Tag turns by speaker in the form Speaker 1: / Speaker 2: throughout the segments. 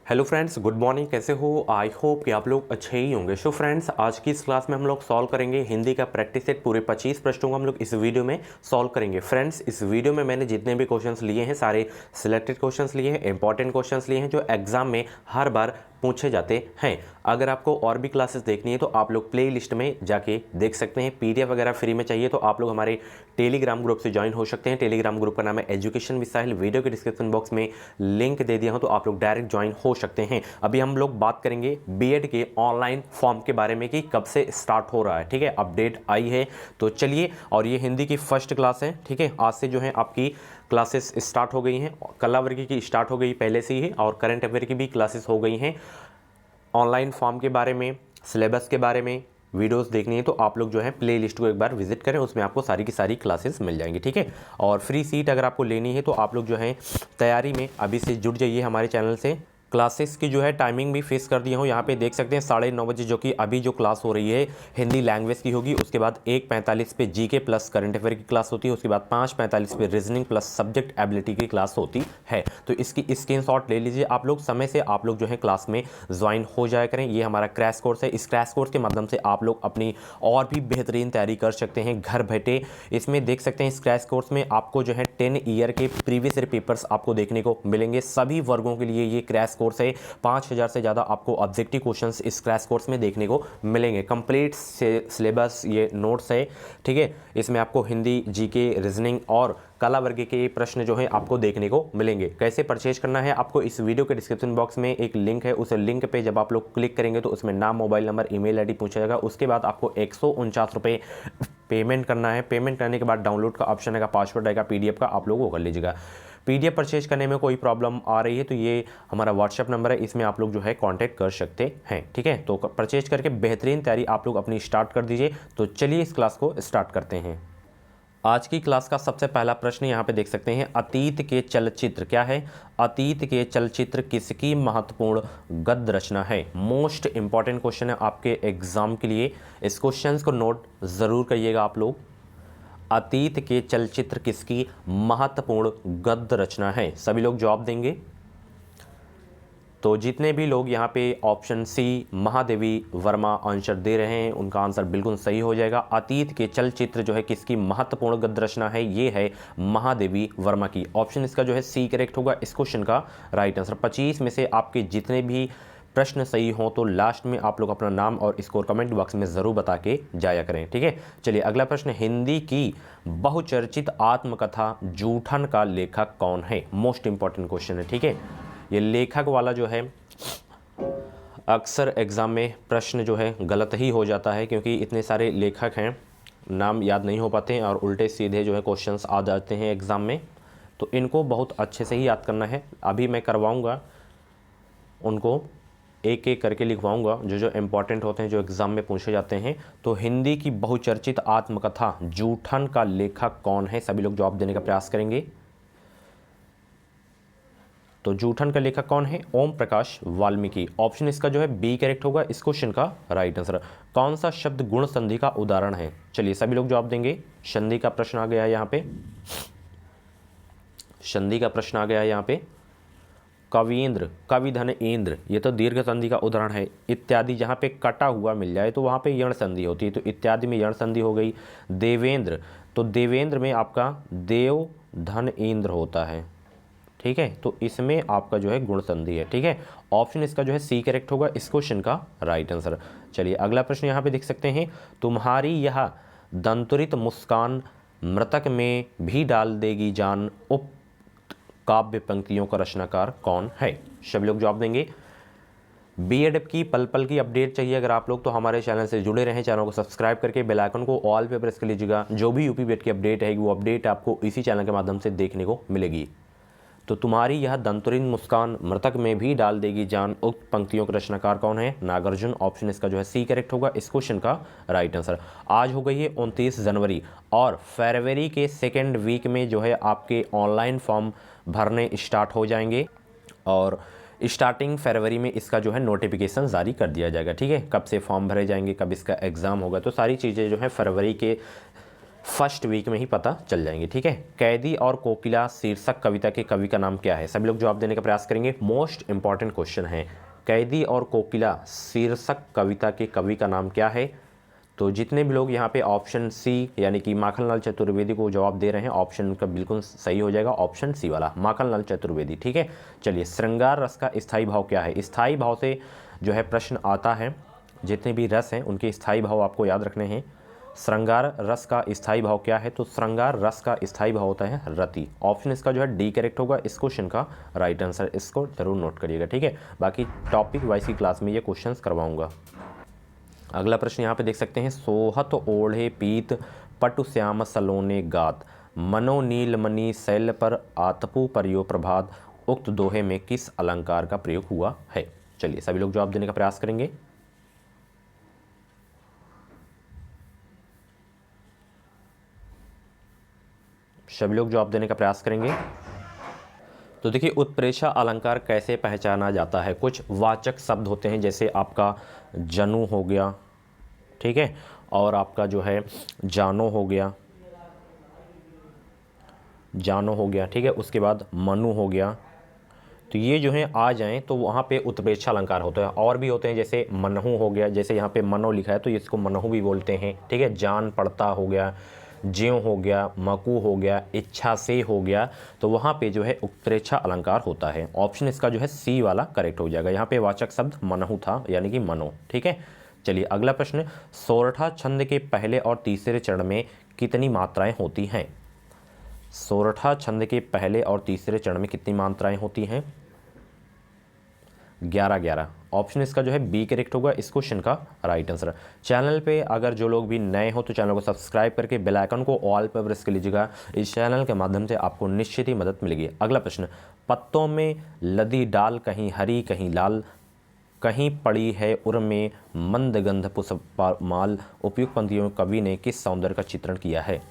Speaker 1: Hello friends, good morning. कैसे हो? I hope कि आप लोग अच्छे ही होंगे। सो फ्रेंड्स, आज की इस क्लास में हम लोग सॉल्व करेंगे हिंदी का प्रैक्टिस सेट। पूरे 25 प्रश्नों को हम लोग इस वीडियो में सॉल्व करेंगे। फ्रेंड्स, इस वीडियो में मैंने जितने भी क्वेश्चंस लिए हैं सारे सिलेक्टेड क्वेश्चंस लिए हैं, इंपॉर्टेंट क्वेश्चंस लिए हैं जो एग्जाम में हर बार पूछे जाते हैं। अगर आपको और भी क्लासेस देखनी है तो आप लोग प्ले लिस्ट में जाके देख सकते हैं। पीडीएफ वगैरह फ्री में चाहिए तो आप लोग हमारे टेलीग्राम ग्रुप से ज्वाइन हो सकते हैं। टेलीग्राम ग्रुप का नाम है एजुकेशन विद साहिल। वीडियो के डिस्क्रिप्शन बॉक्स में लिंक दे दिया हूं तो आप लोग डायरेक्ट ज्वाइन हो सकते हैं। अभी हम लोग बात करेंगे बीएड के ऑनलाइन फॉर्म के बारे में कि कब से स्टार्ट हो रहा है। ठीक है, अपडेट आई है तो चलिए। और ये हिंदी की फर्स्ट क्लास है। ठीक है, आज से जो है आपकी क्लासेस स्टार्ट हो गई हैं। कला वर्ग की स्टार्ट हो गई पहले से ही, और करंट अफेयर की भी क्लासेस हो गई हैं। ऑनलाइन फॉर्म के बारे में, सिलेबस के बारे में वीडियोस देखनी है तो आप लोग जो है प्ले लिस्ट को एक बार विजिट करें, उसमें आपको सारी की सारी क्लासेस मिल जाएंगी। ठीक है, और फ्री सीट अगर आपको लेनी है तो आप लोग जो है तैयारी में अभी से जुड़ जाइए हमारे चैनल से। क्लासेस की जो है टाइमिंग भी फिक्स कर दिया हूँ, यहाँ पे देख सकते हैं 9:30 बजे जो कि अभी जो क्लास हो रही है हिंदी लैंग्वेज की होगी। उसके बाद 1:45 पे जीके प्लस करंट अफेयर की क्लास होती है। उसके बाद 5:45 पे रीजनिंग प्लस सब्जेक्ट एबिलिटी की क्लास होती है। तो इसकी स्क्रीनशॉट ले लीजिए आप लोग, समय से आप लोग जो है क्लास में ज्वाइन हो जाया करें। ये हमारा क्रैश कोर्स है। इस क्रैश कोर्स के माध्यम से आप लोग अपनी और भी बेहतरीन तैयारी कर सकते हैं घर बैठे। इसमें देख सकते हैं इस क्रैश कोर्स में आपको जो है 10 ईयर के प्रीवियस ईयर पेपर्स आपको देखने को मिलेंगे। सभी वर्गों के लिए ये क्रैश कोर्स है। 5000 से ज़्यादा आपको ऑब्जेक्टिव क्वेश्चंस इस क्रैश कोर्स में देखने को मिलेंगे। कंप्लीट सिलेबस ये नोट्स है। ठीक है, इसमें आपको हिंदी, जीके, रीजनिंग और कला वर्ग के प्रश्न जो है आपको देखने को मिलेंगे। कैसे परचेज करना है, आपको इस वीडियो के डिस्क्रिप्शन बॉक्स में एक लिंक है। उस लिंक पे जब आप लोग क्लिक करेंगे तो उसमें नाम, मोबाइल नंबर, ईमेल आईडी पूछा जाएगा। उसके बाद आपको 149 रुपये पेमेंट करना है। पेमेंट करने के बाद डाउनलोड का ऑप्शन आएगा, पासवर्ड आएगा पीडीएफ का, आप लोग वो कर लीजिएगा। पीडीएफ परचेज करने में कोई प्रॉब्लम आ रही है तो ये हमारा व्हाट्सएप नंबर है, इसमें आप लोग जो है कांटेक्ट कर सकते हैं। ठीक है, तो परचेज करके बेहतरीन तैयारी आप लोग अपनी स्टार्ट कर दीजिए। तो चलिए इस क्लास को स्टार्ट करते हैं। आज की क्लास का सबसे पहला प्रश्न यहाँ पे देख सकते हैं, अतीत के चलचित्र क्या है? अतीत के चलचित्र किसकी महत्वपूर्ण गद्य रचना है? मोस्ट इंपॉर्टेंट क्वेश्चन है आपके एग्जाम के लिए। इस क्वेश्चन को नोट जरूर करिएगा आप लोग। अतीत के चलचित्र किसकी महत्वपूर्ण गद्य रचना है? सभी लोग जवाब देंगे। तो जितने भी लोग यहाँ पे option C Mahadevi Varma answer दे रहे हैं उनका आंसर बिल्कुल सही हो जाएगा। अतीत के चलचित्र जो है किसकी महत्वपूर्ण गद्य रचना है? ये है महादेवी वर्मा की। ऑप्शन इसका जो है सी करेक्ट होगा इस क्वेश्चन का राइट आंसर। 25 में से आपके जितने भी प्रश्न सही हो तो लास्ट में आप लोग अपना नाम और स्कोर कमेंट बॉक्स में ज़रूर बता के जाया करें। ठीक है, चलिए अगला प्रश्न, हिंदी की बहुचर्चित आत्मकथा जूठन का लेखक कौन है? मोस्ट इंपॉर्टेंट क्वेश्चन है। ठीक है, ये लेखक वाला जो है अक्सर एग्ज़ाम में प्रश्न जो है गलत ही हो जाता है, क्योंकि इतने सारे लेखक हैं, नाम याद नहीं हो पाते हैं और उल्टे सीधे जो है क्वेश्चंस आ जाते हैं एग्ज़ाम में। तो इनको बहुत अच्छे से ही याद करना है। अभी मैं करवाऊंगा, उनको एक एक करके लिखवाऊंगा जो जो इम्पोर्टेंट होते हैं, जो एग्ज़ाम में पूछे जाते हैं। तो हिंदी की बहुचर्चित आत्मकथा जूठन का लेखक कौन है? सभी लोग जवाब देने का प्रयास करेंगे। तो जूठन का लेखक कौन है? ओम प्रकाश वाल्मीकि। ऑप्शन इसका जो है बी करेक्ट होगा इस क्वेश्चन का राइट आंसर। कौन सा शब्द गुण संधि का उदाहरण है? चलिए सभी लोग जवाब देंगे। संधि का प्रश्न आ गया है यहाँ पे, संधि का प्रश्न आ गया है यहाँ पे। कवींद्र, कवि धन इंद्र, ये तो दीर्घ संधि का उदाहरण है। इत्यादि जहाँ पे कटा हुआ मिल जाए तो वहाँ पे यण संधि होती है, तो इत्यादि में यण संधि हो गई। देवेंद्र, तो देवेंद्र में आपका देव धन इंद्र होता है। ठीक है, तो इसमें आपका जो है गुण संधि है। ठीक है, ऑप्शन इसका जो है सी करेक्ट होगा इस क्वेश्चन का राइट आंसर। चलिए अगला प्रश्न यहाँ पे देख सकते हैं, तुम्हारी यह दंतुरित मुस्कान मृतक में भी डाल देगी जान, उप काव्य पंक्तियों का रचनाकार कौन है? सभी लोग जवाब देंगे। बीएड की पल पल की अपडेट चाहिए अगर आप लोग तो हमारे चैनल से जुड़े रहें। चैनल को सब्सक्राइब करके बेल आइकन को ऑल पे प्रेस कर लीजिएगा। जो भी यूपी बीएड की अपडेट है वो अपडेट आपको इसी चैनल के माध्यम से देखने को मिलेगी। तो तुम्हारी यह दंतुरित मुस्कान मृतक में भी डाल देगी जान, उक्त पंक्तियों के रचनाकार कौन है? नागार्जुन। ऑप्शन इसका जो है सी करेक्ट होगा इस क्वेश्चन का राइट आंसर। आज हो गई है 29 जनवरी और फरवरी के सेकेंड वीक में जो है आपके ऑनलाइन फॉर्म भरने स्टार्ट हो जाएंगे और स्टार्टिंग फरवरी में इसका जो है नोटिफिकेशन जारी कर दिया जाएगा। ठीक है, कब से फॉर्म भरे जाएंगे, कब इसका एग्ज़ाम होगा, तो सारी चीज़ें जो है फरवरी के फर्स्ट वीक में ही पता चल जाएंगे, ठीक है। कैदी और कोकिला शीर्षक कविता के कवि का नाम क्या है? सभी लोग जवाब देने का प्रयास करेंगे, मोस्ट इंपॉर्टेंट क्वेश्चन है। कैदी और कोकिला शीर्षक कविता के कवि का नाम क्या है? तो जितने भी लोग यहाँ पे ऑप्शन सी यानी कि माखनलाल चतुर्वेदी को जवाब दे रहे हैं, ऑप्शन का बिल्कुल सही हो जाएगा, ऑप्शन सी वाला माखनलाल चतुर्वेदी, ठीक है। चलिए, श्रृंगार रस का स्थायी भाव क्या है? स्थायी भाव से जो है प्रश्न आता है, जितने भी रस हैं उनके स्थायी भाव आपको याद रखने हैं। श्रृंगार रस का स्थायी भाव क्या है? तो श्रृंगार रस का स्थायी भाव होता है रति। ऑप्शन इसका जो है डी करेक्ट होगा इस क्वेश्चन का राइट आंसर, इसको जरूर नोट करिएगा, ठीक है। बाकी टॉपिक वाइज की क्लास में ये क्वेश्चंस करवाऊंगा। अगला प्रश्न यहाँ पे देख सकते हैं, सोहत ओढ़े पीत पटु श्याम सलोने गात, मनो नील मणि शैल पर आतपु परियो प्रभात, उक्त दोहे में किस अलंकार का प्रयोग हुआ है? चलिए सभी लोग जवाब देने का प्रयास करेंगे। सभी लोग जवाब देने का प्रयास करेंगे। तो देखिए, उत्प्रेक्षा अलंकार कैसे पहचाना जाता है? कुछ वाचक शब्द होते हैं, जैसे आपका जनु हो गया, ठीक है, और आपका जो है जानो हो गया, जानो हो गया, ठीक है, उसके बाद मनु हो गया। तो ये जो है आ जाएं तो वहाँ पे उत्प्रेक्षा अलंकार होता है। और भी होते हैं, जैसे मनहु हो गया, जैसे यहाँ पे मनो लिखा है तो इसको मनहु भी बोलते हैं, ठीक है। जान पड़ता हो गया, ज्यों हो गया, मकू हो गया, इच्छा से हो गया, तो वहाँ पे जो है उत्प्रेक्षा अलंकार होता है। ऑप्शन इसका जो है सी वाला करेक्ट हो जाएगा। यहाँ पे वाचक शब्द मनहु था, यानी कि मनो, ठीक है। चलिए अगला प्रश्न, सोरठा छंद के पहले और तीसरे चरण में कितनी मात्राएं होती हैं? सोरठा छंद के पहले और तीसरे चरण में कितनी मात्राएं होती हैं? 11-11। ऑप्शन इसका जो है बी करेक्ट होगा इस क्वेश्चन का राइट आंसर। चैनल पे अगर जो लोग भी नए हो तो चैनल को सब्सक्राइब करके बेल आइकन को ऑल पर प्रेस कर लीजिएगा। इस चैनल के माध्यम से आपको निश्चित ही मदद मिलेगी। अगला प्रश्न, पत्तों में लदी डाल कहीं हरी कहीं लाल, कहीं पड़ी है उर में मंद गंध पुष्पमाल, उपयुक्त पंक्तियों में कवि ने किस सौंदर्य का चित्रण किया है?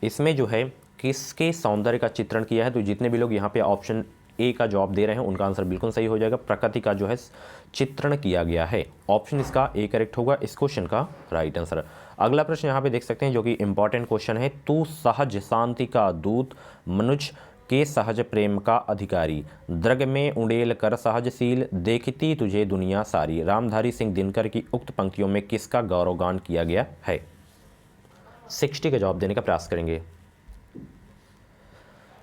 Speaker 1: इसमें जो है किसके सौंदर्य का चित्रण किया है? तो जितने भी लोग यहाँ पे ऑप्शन ए का जवाब दे रहे हैं उनका आंसर बिल्कुल सही हो जाएगा। प्रकृति का जो है चित्रण किया गया है। ऑप्शन इसका ए करेक्ट होगा इस क्वेश्चन का राइट आंसर। अगला प्रश्न यहाँ पे देख सकते हैं जो कि इंपॉर्टेंट क्वेश्चन है, तू सहज शांति का दूत, मनुज के सहज प्रेम का अधिकारी, द्रग में उड़ेल कर सहजशील, देखती तुझे दुनिया सारी, रामधारी सिंह दिनकर की उक्त पंक्तियों में किसका गौरवगान किया गया है? 60 का जवाब देने का प्रयास करेंगे।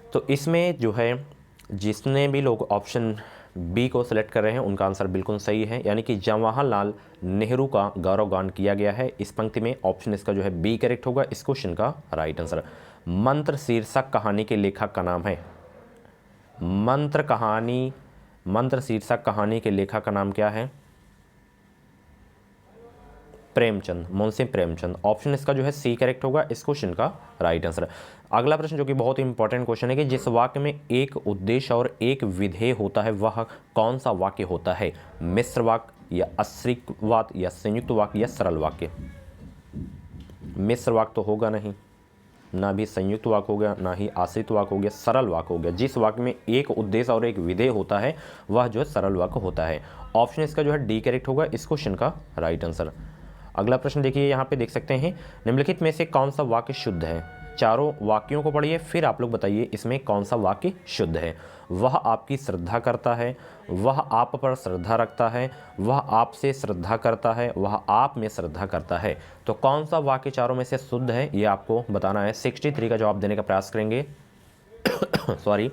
Speaker 1: तो इसमें जो है जितने भी लोग ऑप्शन बी को सिलेक्ट कर रहे हैं उनका आंसर बिल्कुल सही है, यानी कि जवाहरलाल नेहरू का गौरवगान किया गया है इस पंक्ति में। ऑप्शन इसका जो है बी करेक्ट होगा इस क्वेश्चन का राइट आंसर। मंत्र शीर्षक कहानी के लेखक का नाम है? मंत्र शीर्षक कहानी के लेखक का नाम क्या है? प्रेमचंद, मुंशी प्रेमचंद। ऑप्शन इसका जो है सी करेक्ट होगा इस क्वेश्चन का राइट आंसर। अगला प्रश्न जो कि बहुत इंपॉर्टेंट क्वेश्चन है कि जिस वाक्य में एक उद्देश्य और एक विधेय होता है वह कौन सा वाक्य होता है? मिश्र वाक्य या आश्रित वाक्य या संयुक्त वाक्य या सरल वाक्य? मिश्र वाक्य तो होगा नहीं, ना भी संयुक्त वाक्य हो गया, ना ही आश्रित वाक्य हो गया, सरल वाक्य हो गया। जिस वाक्य में एक उद्देश्य और एक विधेय होता है वह जो है सरल वाक्य होता है। ऑप्शन इसका जो है डी करेक्ट होगा इस क्वेश्चन का राइट आंसर। अगला प्रश्न देखिए, यहाँ पे देख सकते हैं, निम्नलिखित में से कौन सा वाक्य शुद्ध है? चारों वाक्यों को पढ़िए फिर आप लोग बताइए इसमें कौन सा वाक्य शुद्ध है। वह आपकी श्रद्धा करता है, वह आप पर श्रद्धा रखता है, वह आपसे श्रद्धा करता है, वह आप में श्रद्धा करता है। तो कौन सा वाक्य चारों में से शुद्ध है ये आपको बताना है। 63 का जवाब देने का प्रयास करेंगे। सॉरी,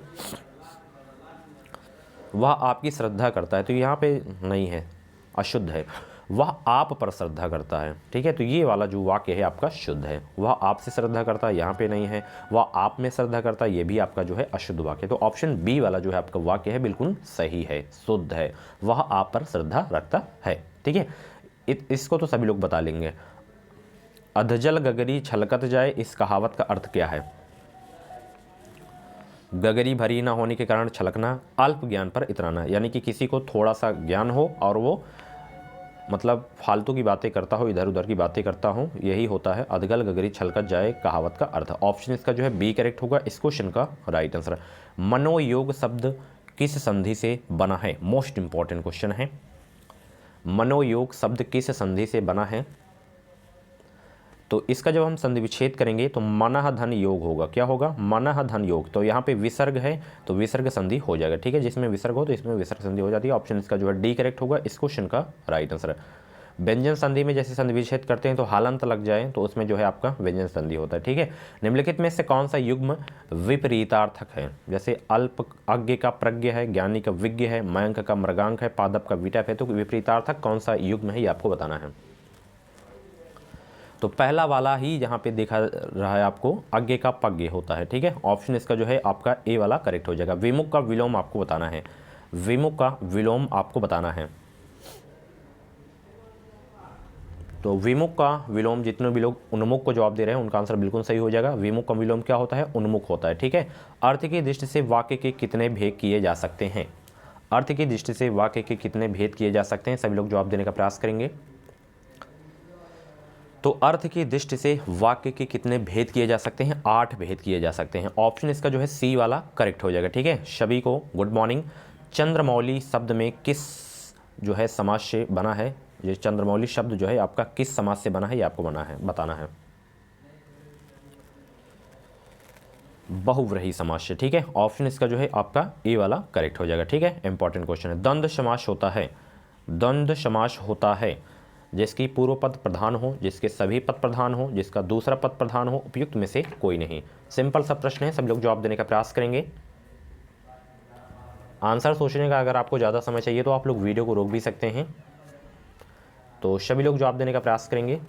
Speaker 1: वह आपकी श्रद्धा करता है तो यहाँ पे नहीं है, अशुद्ध है। वह आप पर श्रद्धा करता है, ठीक है, तो ये वाला जो वाक्य है आपका शुद्ध है। वह आपसे श्रद्धा करता है, यहाँ पे नहीं है। वह आप में श्रद्धा करता है, ये भी आपका जो है अशुद्ध वाक्य। तो ऑप्शन बी वाला जो है आपका वाक्य है बिल्कुल सही है, शुद्ध है। वह आप पर श्रद्धा रखता है, ठीक है। इसको तो सभी लोग बता लेंगे। अधजल गगरी छलकत जाए, इस कहावत का अर्थ क्या है? गगरी भरी ना होने के कारण छलकना, अल्प ज्ञान पर इतराना, यानी कि किसी को थोड़ा सा ज्ञान हो और वो मतलब फालतू की बातें करता हो, इधर उधर की बातें करता हो, यही होता है अधगल गगरी छलकत जाए कहावत का अर्थ। ऑप्शन इसका जो है बी करेक्ट होगा इस क्वेश्चन का राइट आंसर। मनोयोग शब्द किस संधि से बना है? मोस्ट इंपॉर्टेंट क्वेश्चन है। मनोयोग शब्द किस संधि से बना है?
Speaker 2: तो इसका जब हम संधि विच्छेद करेंगे तो मनः धन योग होगा। क्या होगा? मनः धन योग। तो यहाँ पे विसर्ग है तो विसर्ग संधि हो जाएगा। ठीक है, जिसमें विसर्ग हो तो इसमें विसर्ग संधि हो जाती है। ऑप्शन इसका जो है डी करेक्ट होगा, इस क्वेश्चन का राइट आंसर है। व्यंजन संधि में जैसे संधि विच्छेद करते हैं तो हालांत लग जाए तो उसमें जो है आपका व्यंजन संधि होता है। ठीक है, निम्नलिखित में से कौन सा युग्म विपरीतार्थक है? जैसे अल्प अज्ञ का प्रज्ञ है, ज्ञानी का विज्ञ है, मयंक का मृगांक है, पादप का विटप है। तो विपरीतार्थक कौन सा युग्म है ये आपको बताना है। तो पहला वाला ही यहाँ पे देखा रहा है आपको, अज्ञ का पज्ञ होता है। ठीक है, ऑप्शन इसका जो है आपका ए वाला करेक्ट हो जाएगा। विमुख का विलोम आपको बताना है, विमुख का विलोम आपको बताना है। तो विमुख का विलोम, जितने भी लोग उन्मुख को जवाब दे रहे हैं उनका आंसर बिल्कुल सही हो जाएगा। विमुख का विलोम क्या होता है? उन्मुख होता है। ठीक है, अर्थ की दृष्टि से वाक्य के कितने भेद किए जा सकते हैं? अर्थ की दृष्टि से वाक्य के कितने भेद किए जा सकते हैं? सभी लोग जवाब देने का प्रयास करेंगे। तो अर्थ की दृष्टि से वाक्य के कितने भेद किए जा सकते हैं? 8 भेद किए जा सकते हैं। ऑप्शन इसका जो है सी वाला करेक्ट हो जाएगा। ठीक है, सभी को गुड मॉर्निंग। चंद्रमौली शब्द में किस जो है समाज से बना है? ये चंद्रमौली शब्द जो है आपका किस समाज से बना है ये आपको बताना है। बहुव्रीहि समाज से। ठीक है, ऑप्शन इसका जो है आपका ए वाला करेक्ट हो जाएगा। ठीक है, इंपॉर्टेंट क्वेश्चन है। द्वंद्व समास होता है, द्वंद्व समास होता है जिसकी पूर्व पद प्रधान हो, जिसके सभी पद प्रधान हो, जिसका दूसरा पद प्रधान हो, उपयुक्त में से कोई नहीं। सिंपल सा प्रश्न है, सब लोग जवाब देने का प्रयास करेंगे। आंसर सोचने का अगर आपको ज़्यादा समय चाहिए तो आप लोग वीडियो को रोक भी सकते हैं। तो सभी लोग जवाब देने का प्रयास करेंगे।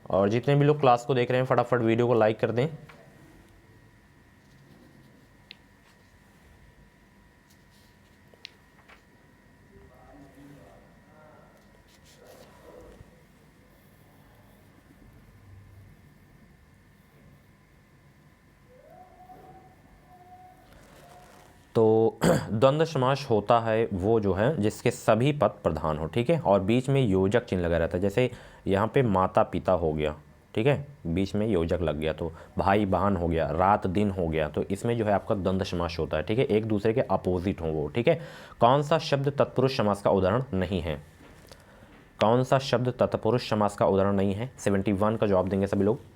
Speaker 2: और जितने भी लोग क्लास को देख रहे हैं फटाफट वीडियो को लाइक कर दें। तो द्वंद्व समास होता है वो जो है जिसके सभी पद प्रधान हो। ठीक है, और बीच में योजक चिन्ह लगा रहता है। जैसे यहाँ पे माता पिता हो गया, ठीक है, बीच में योजक लग गया। तो भाई बहन हो गया, रात दिन हो गया। तो इसमें जो है आपका द्वंद्व समास होता है। ठीक है, एक दूसरे के अपोजिट हो वो। ठीक है, कौन सा शब्द तत्पुरुष समास का उदाहरण नहीं है? कौन सा शब्द तत्पुरुष समास का उदाहरण नहीं है? 71 का जवाब देंगे सभी लोग।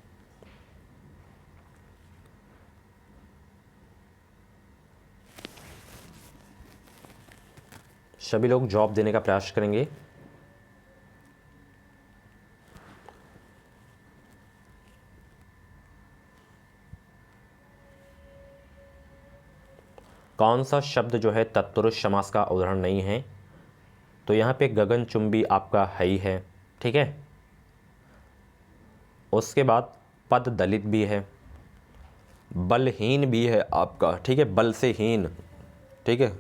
Speaker 2: सभी लोग जवाब देने का प्रयास करेंगे। कौन सा शब्द जो है तत्पुरुष समास का उदाहरण नहीं है? तो यहाँ पे गगनचुंबी आपका है ही है। ठीक है, उसके बाद पद दलित भी है, बलहीन भी है आपका। ठीक है, बल से हीन। ठीक है,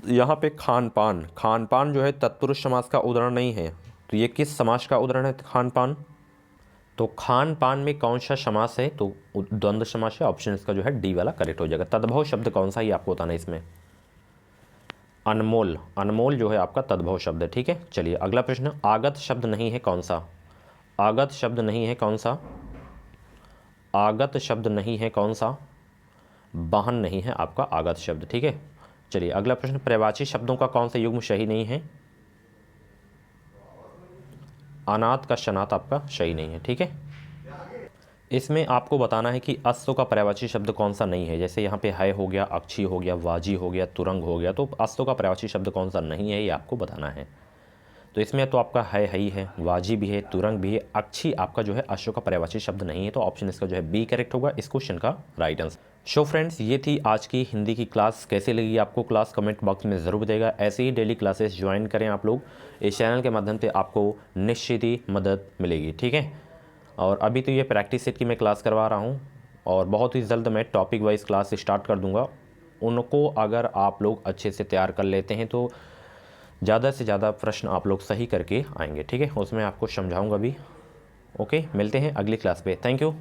Speaker 2: यहाँ पे खान पान, खान पान जो है तत्पुरुष समास का उदाहरण नहीं है। तो ये किस समास का उदाहरण है खान पान? तो खान पान में कौन सा समास है? तो द्वंद्व समास है। ऑप्शन इसका जो है डी वाला करेक्ट हो जाएगा। तद्भव शब्द कौन सा ही आपको बताना है इसमें? अनमोल, अनमोल जो है आपका तद्भव शब्द है। ठीक है, चलिए अगला प्रश्न। आगत शब्द नहीं है कौन सा? आगत शब्द नहीं है कौन सा? आगत शब्द नहीं है कौन सा? वाहन नहीं है आपका आगत शब्द। ठीक है, चलिए अगला प्रश्न। पर्यायवाची शब्दों का कौन सा युग्म सही नहीं है? अनाथ का शनाथ आपका सही नहीं है। ठीक है, इसमें आपको बताना है कि अस्तों का पर्यायवाची शब्द कौन सा नहीं है। जैसे यहाँ पे है हो गया, अक्षी हो गया, वाजी हो गया, तुरंग हो गया। तो अस्तों का पर्यायवाची शब्द कौन सा नहीं है ये आपको बताना है। तो इसमें तो आपका है ही है, वाजी भी है, तुरंग भी है, अक्षी आपका जो है अश्व का पर्यायवाची शब्द नहीं है। तो ऑप्शन इसका जो है बी करेक्ट होगा, इस क्वेश्चन का राइट आंसर। सो फ्रेंड्स, ये थी आज की हिंदी की क्लास। कैसे लगी आपको क्लास कमेंट बॉक्स में ज़रूर बताइएगा। ऐसे ही डेली क्लासेस ज्वाइन करें आप लोग। इस चैनल के माध्यम से आपको निश्चित ही मदद मिलेगी। ठीक है, और अभी तो ये प्रैक्टिस सेट की मैं क्लास करवा रहा हूँ और बहुत ही जल्द मैं टॉपिक वाइज क्लास स्टार्ट कर दूँगा। उनको अगर आप लोग अच्छे से तैयार कर लेते हैं तो ज़्यादा से ज़्यादा प्रश्न आप लोग सही करके आएंगे। ठीक है, उसमें आपको समझाऊँगा भी। ओके, मिलते हैं अगली क्लास पे। Thank you.